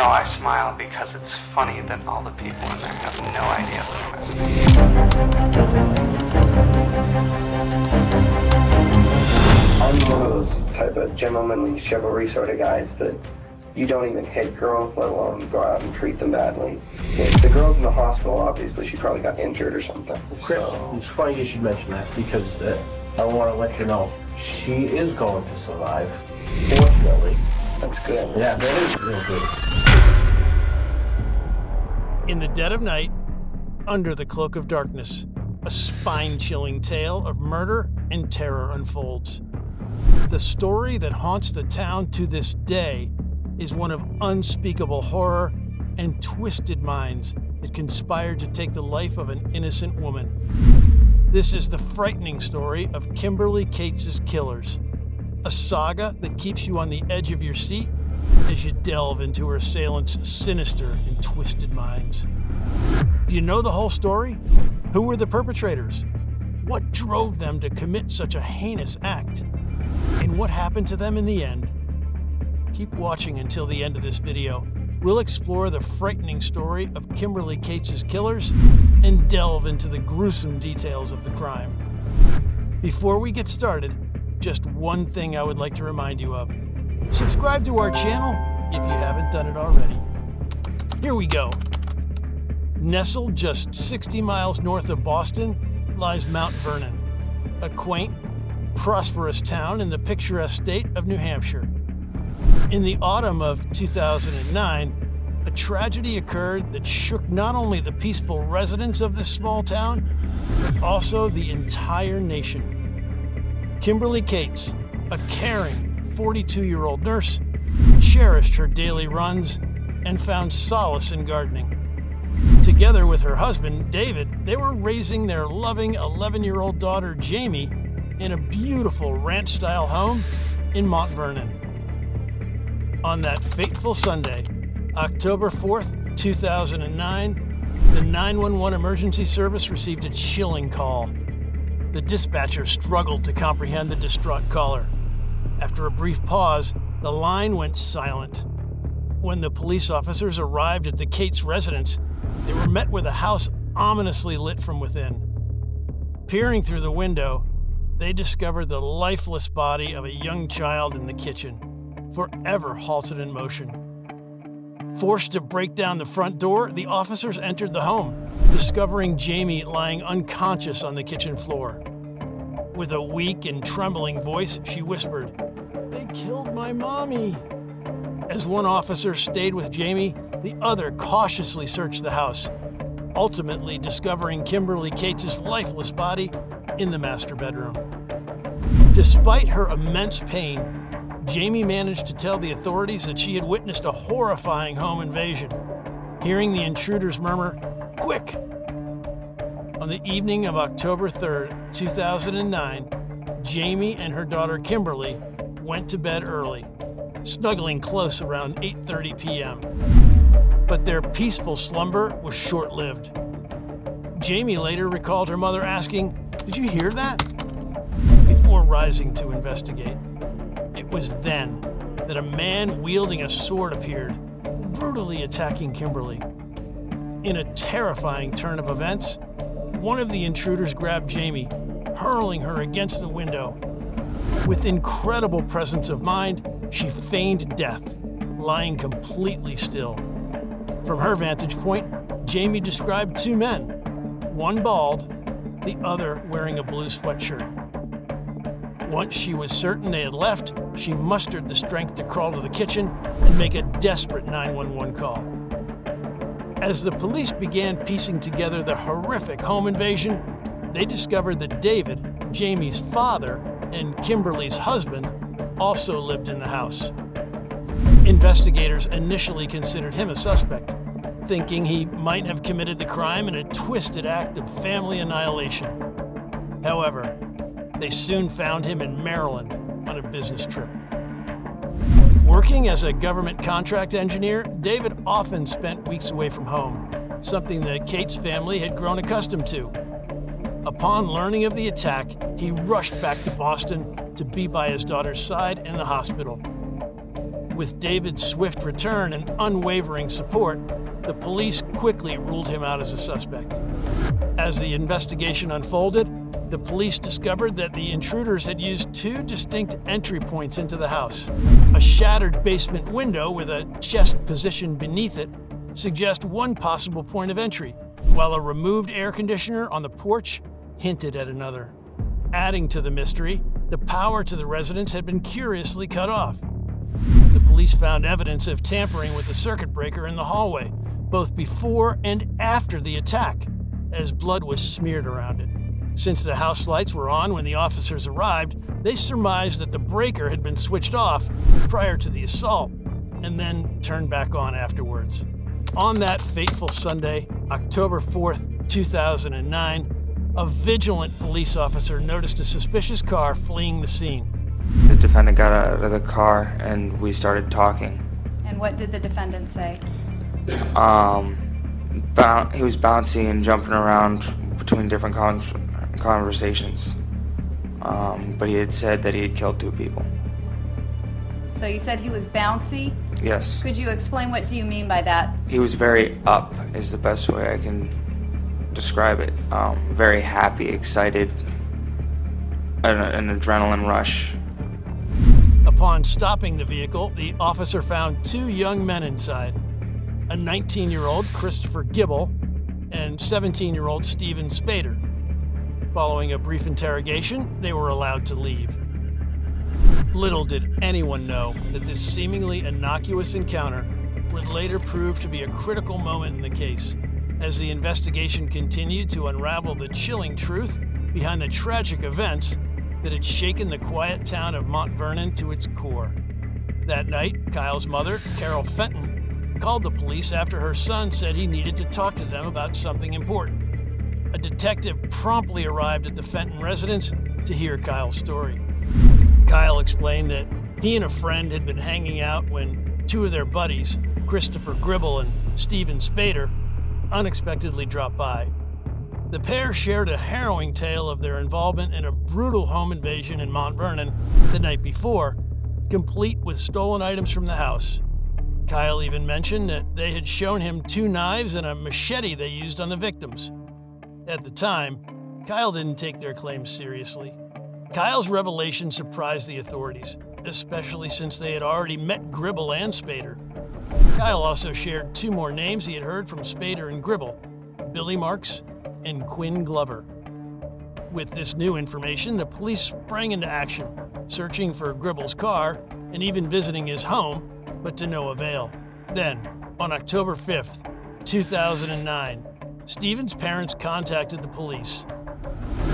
Now I smile because it's funny that all the people in there have no idea what I'm missing. I'm one of those type of gentlemanly chivalry sort of guys that you don't even hit girls, let alone go out and treat them badly. If the girl's in the hospital, obviously she probably got injured or something. Chris, it's funny you should mention that because I want to let you know she is going to survive. Fortunately. That's good. Yeah, that is real good. In the dead of night, under the cloak of darkness, a spine-chilling tale of murder and terror unfolds. The story that haunts the town to this day is one of unspeakable horror and twisted minds that conspired to take the life of an innocent woman. This is the frightening story of Kimberly Cates' killers, a saga that keeps you on the edge of your seat as you delve into her assailants' sinister and twisted minds. Do you know the whole story? Who were the perpetrators? What drove them to commit such a heinous act? And what happened to them in the end? Keep watching until the end of this video. We'll explore the frightening story of Kimberly Cates' killers and delve into the gruesome details of the crime. Before we get started, just one thing I would like to remind you of. Subscribe to our channel if you haven't done it already. Here we go. Nestled just 60 miles north of Boston lies Mount Vernon, a quaint, prosperous town in the picturesque state of New Hampshire. In the autumn of 2009, a tragedy occurred that shook not only the peaceful residents of this small town, but also the entire nation. Kimberly Cates, a caring 42-year-old nurse, cherished her daily runs and found solace in gardening. Together with her husband, David, they were raising their loving 11-year-old daughter, Jamie, in a beautiful ranch-style home in Mount Vernon. On that fateful Sunday, October 4th, 2009, the 911 emergency service received a chilling call. The dispatcher struggled to comprehend the distraught caller. After a brief pause, the line went silent. When the police officers arrived at the Cates residence, they were met with a house ominously lit from within. Peering through the window, they discovered the lifeless body of a young child in the kitchen, forever halted in motion. Forced to break down the front door, the officers entered the home, discovering Jamie lying unconscious on the kitchen floor. With a weak and trembling voice, she whispered, "They killed my mommy." As one officer stayed with Jamie, the other cautiously searched the house, ultimately discovering Kimberly Cates' lifeless body in the master bedroom. Despite her immense pain, Jamie managed to tell the authorities that she had witnessed a horrifying home invasion. Hearing the intruders murmur, "Quick!" On the evening of October 3rd, 2009, Jamie and her daughter Kimberly went to bed early, snuggling close around 8:30 p.m. But their peaceful slumber was short-lived. Jamie later recalled her mother asking, "Did you hear that?" before rising to investigate. It was then that a man wielding a sword appeared, brutally attacking Kimberly. In a terrifying turn of events, one of the intruders grabbed Jamie, hurling her against the window. With incredible presence of mind, she feigned death, lying completely still. From her vantage point, Jamie described two men, one bald, the other wearing a blue sweatshirt. Once she was certain they had left, she mustered the strength to crawl to the kitchen and make a desperate 911 call. As the police began piecing together the horrific home invasion, they discovered that David, Jamie's father, and Kimberly's husband also lived in the house. Investigators initially considered him a suspect, thinking he might have committed the crime in a twisted act of family annihilation. However, they soon found him in Maryland on a business trip. Working as a government contract engineer, David often spent weeks away from home, something the Cates family had grown accustomed to. Upon learning of the attack, he rushed back to Boston to be by his daughter's side in the hospital. With David's swift return and unwavering support, the police quickly ruled him out as a suspect. As the investigation unfolded, the police discovered that the intruders had used two distinct entry points into the house. A shattered basement window with a chest positioned beneath it suggests one possible point of entry, while a removed air conditioner on the porch hinted at another. Adding to the mystery, the power to the residence had been curiously cut off. The police found evidence of tampering with the circuit breaker in the hallway, both before and after the attack, as blood was smeared around it. Since the house lights were on when the officers arrived, they surmised that the breaker had been switched off prior to the assault and then turned back on afterwards. On that fateful Sunday, October 4th, 2009, a vigilant police officer noticed a suspicious car fleeing the scene. The defendant got out of the car and we started talking. And what did the defendant say? He was bouncy and jumping around between different conversations. But he had said that he had killed 2 people. So you said he was bouncy? Yes. Could you explain what do you mean by that? He was very up, is the best way I can describe it. Very happy, excited, an adrenaline rush. Upon stopping the vehicle, the officer found 2 young men inside, a 19-year-old Christopher Gibble and 17-year-old Steven Spader. Following a brief interrogation, they were allowed to leave. Little did anyone know that this seemingly innocuous encounter would later prove to be a critical moment in the case, as the investigation continued to unravel the chilling truth behind the tragic events that had shaken the quiet town of Mount Vernon to its core. That night, Kyle's mother, Carol Fenton, called the police after her son said he needed to talk to them about something important. A detective promptly arrived at the Fenton residence to hear Kyle's story. Kyle explained that he and a friend had been hanging out when 2 of their buddies, Christopher Gribble and Steven Spader, unexpectedly dropped by. The pair shared a harrowing tale of their involvement in a brutal home invasion in Mount Vernon the night before, complete with stolen items from the house. Kyle even mentioned that they had shown him 2 knives and a machete they used on the victims. At the time, Kyle didn't take their claims seriously. Kyle's revelation surprised the authorities, especially since they had already met Gribble and Spader. Kyle also shared 2 more names he had heard from Spader and Gribble, Billy Marks and Quinn Glover. With this new information, the police sprang into action, searching for Gribble's car and even visiting his home, but to no avail. Then, on October 5th, 2009, Steven's parents contacted the police.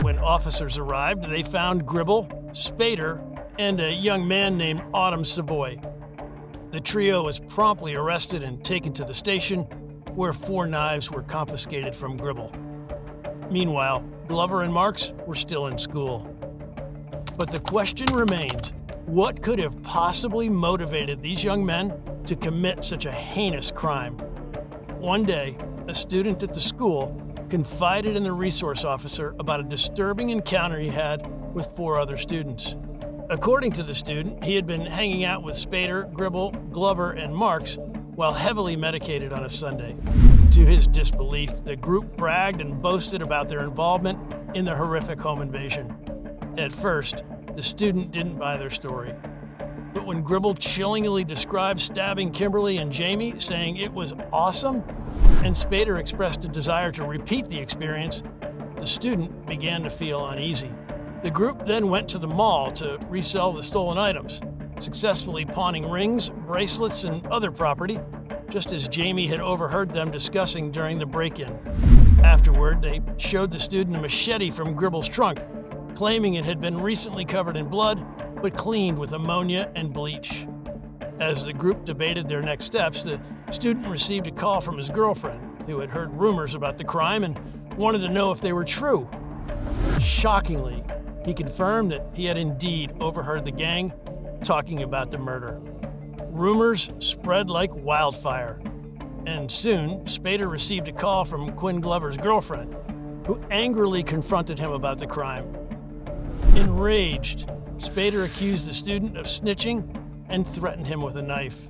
When officers arrived, they found Gribble, Spader, and a young man named Autumn Savoy. The trio was promptly arrested and taken to the station, where 4 knives were confiscated from Gribble. Meanwhile, Glover and Marks were still in school. But the question remains, what could have possibly motivated these young men to commit such a heinous crime? One day, a student at the school confided in the resource officer about a disturbing encounter he had with 4 other students. According to the student, he had been hanging out with Spader, Gribble, Glover, and Marks while heavily medicated on a Sunday. To his disbelief, the group bragged and boasted about their involvement in the horrific home invasion. At first, the student didn't buy their story. But when Gribble chillingly described stabbing Kimberly and Jamie, saying it was awesome, and Spader expressed a desire to repeat the experience, the student began to feel uneasy. The group then went to the mall to resell the stolen items, successfully pawning rings, bracelets, and other property, just as Jamie had overheard them discussing during the break-in. Afterward, they showed the student a machete from Gribble's trunk, claiming it had been recently covered in blood, but cleaned with ammonia and bleach. As the group debated their next steps, the student received a call from his girlfriend, who had heard rumors about the crime and wanted to know if they were true. Shockingly, he confirmed that he had indeed overheard the gang talking about the murder. Rumors spread like wildfire, and soon Spader received a call from Quinn Glover's girlfriend, who angrily confronted him about the crime. Enraged, Spader accused the student of snitching and threatened him with a knife.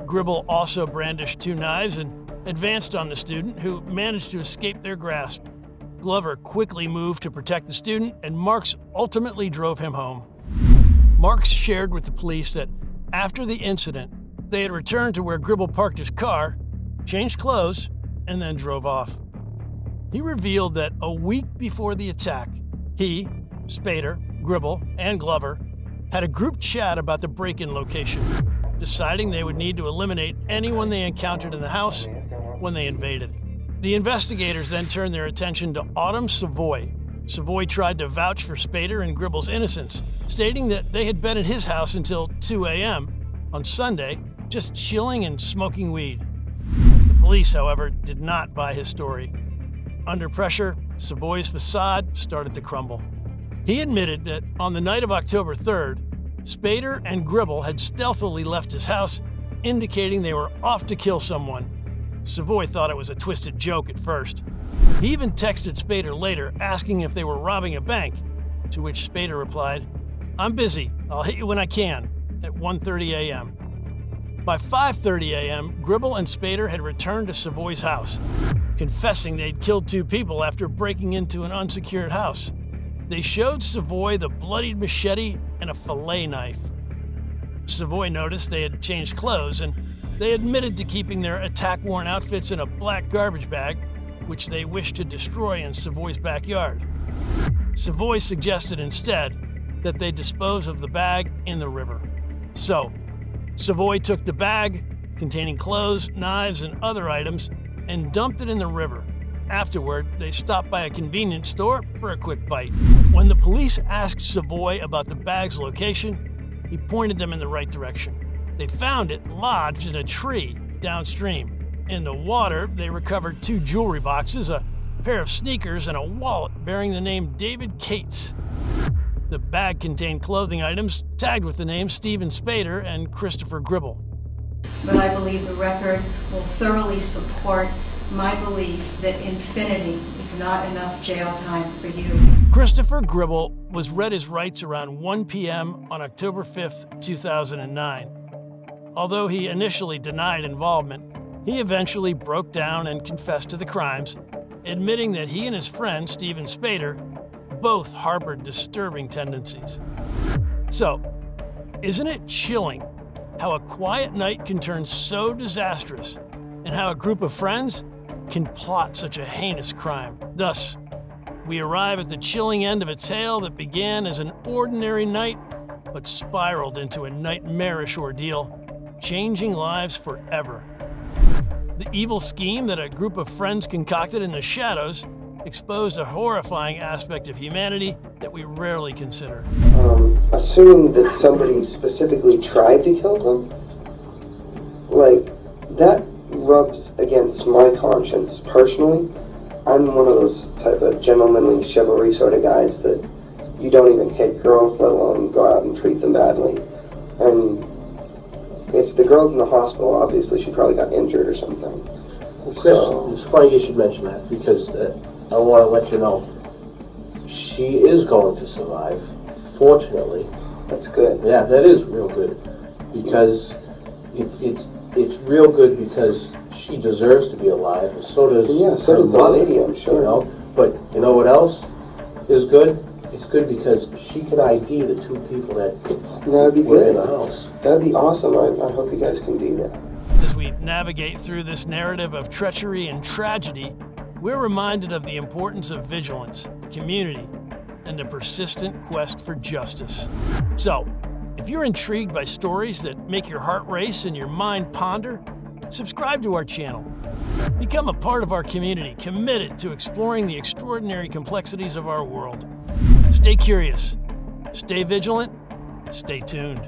Gribble also brandished 2 knives and advanced on the student, who managed to escape their grasp. Glover quickly moved to protect the student, and Marks ultimately drove him home. Marks shared with the police that after the incident, they had returned to where Gribble parked his car, changed clothes, and then drove off. He revealed that a week before the attack, he, Spader, Gribble, and Glover had a group chat about the break-in location, deciding they would need to eliminate anyone they encountered in the house when they invaded. The investigators then turned their attention to Autumn Savoy. Savoy tried to vouch for Spader and Gribble's innocence, stating that they had been at his house until 2 a.m. on Sunday, just chilling and smoking weed. The police, however, did not buy his story. Under pressure, Savoy's facade started to crumble. He admitted that on the night of October 3rd, Spader and Gribble had stealthily left his house, indicating they were off to kill someone. Savoy thought it was a twisted joke at first. He even texted Spader later asking if they were robbing a bank, to which Spader replied, "I'm busy, I'll hit you when I can," at 1:30 a.m. By 5:30 a.m., Gribble and Spader had returned to Savoy's house, confessing they'd killed 2 people after breaking into an unsecured house. They showed Savoy the bloodied machete and a fillet knife. Savoy noticed they had changed clothes, and they admitted to keeping their attack-worn outfits in a black garbage bag, which they wished to destroy in Savoy's backyard. Savoy suggested instead that they dispose of the bag in the river. So, Savoy took the bag, containing clothes, knives, and other items, and dumped it in the river. Afterward, they stopped by a convenience store for a quick bite. When the police asked Savoy about the bag's location, he pointed them in the right direction. They found it lodged in a tree downstream. In the water, they recovered 2 jewelry boxes, a pair of sneakers, and a wallet bearing the name David Cates. The bag contained clothing items tagged with the names Steven Spader and Christopher Gribble. But I believe the record will thoroughly support my belief that infinity is not enough jail time for you. Christopher Gribble was read his rights around 1 p.m. on October 5th, 2009. Although he initially denied involvement, he eventually broke down and confessed to the crimes, admitting that he and his friend, Steven Spader, both harbored disturbing tendencies. So, isn't it chilling how a quiet night can turn so disastrous, and how a group of friends can plot such a heinous crime? Thus, we arrive at the chilling end of a tale that began as an ordinary night, but spiraled into a nightmarish ordeal, changing lives forever. The evil scheme that a group of friends concocted in the shadows exposed a horrifying aspect of humanity that we rarely consider. Assuming that somebody specifically tried to kill them, like, that rubs against my conscience personally. I'm one of those type of gentlemanly chivalry sort of guys that you don't even hit girls, let alone go out and treat them badly. And if the girl's in the hospital, obviously she probably got injured or something. Well, Chris, it's funny you should mention that, because I want to let you know she is going to survive, fortunately. That's good. Yeah, that is real good, because it's real good because she deserves to be alive, and so does so does the lady, I'm sure. You know, but you know what else is good? It's good because she can ID the 2 people that would be were good. in the house. That'd be awesome. I hope you guys can do that. As we navigate through this narrative of treachery and tragedy, we're reminded of the importance of vigilance, community, and a persistent quest for justice. So, if you're intrigued by stories that make your heart race and your mind ponder, subscribe to our channel. Become a part of our community committed to exploring the extraordinary complexities of our world. Stay curious, stay vigilant, stay tuned.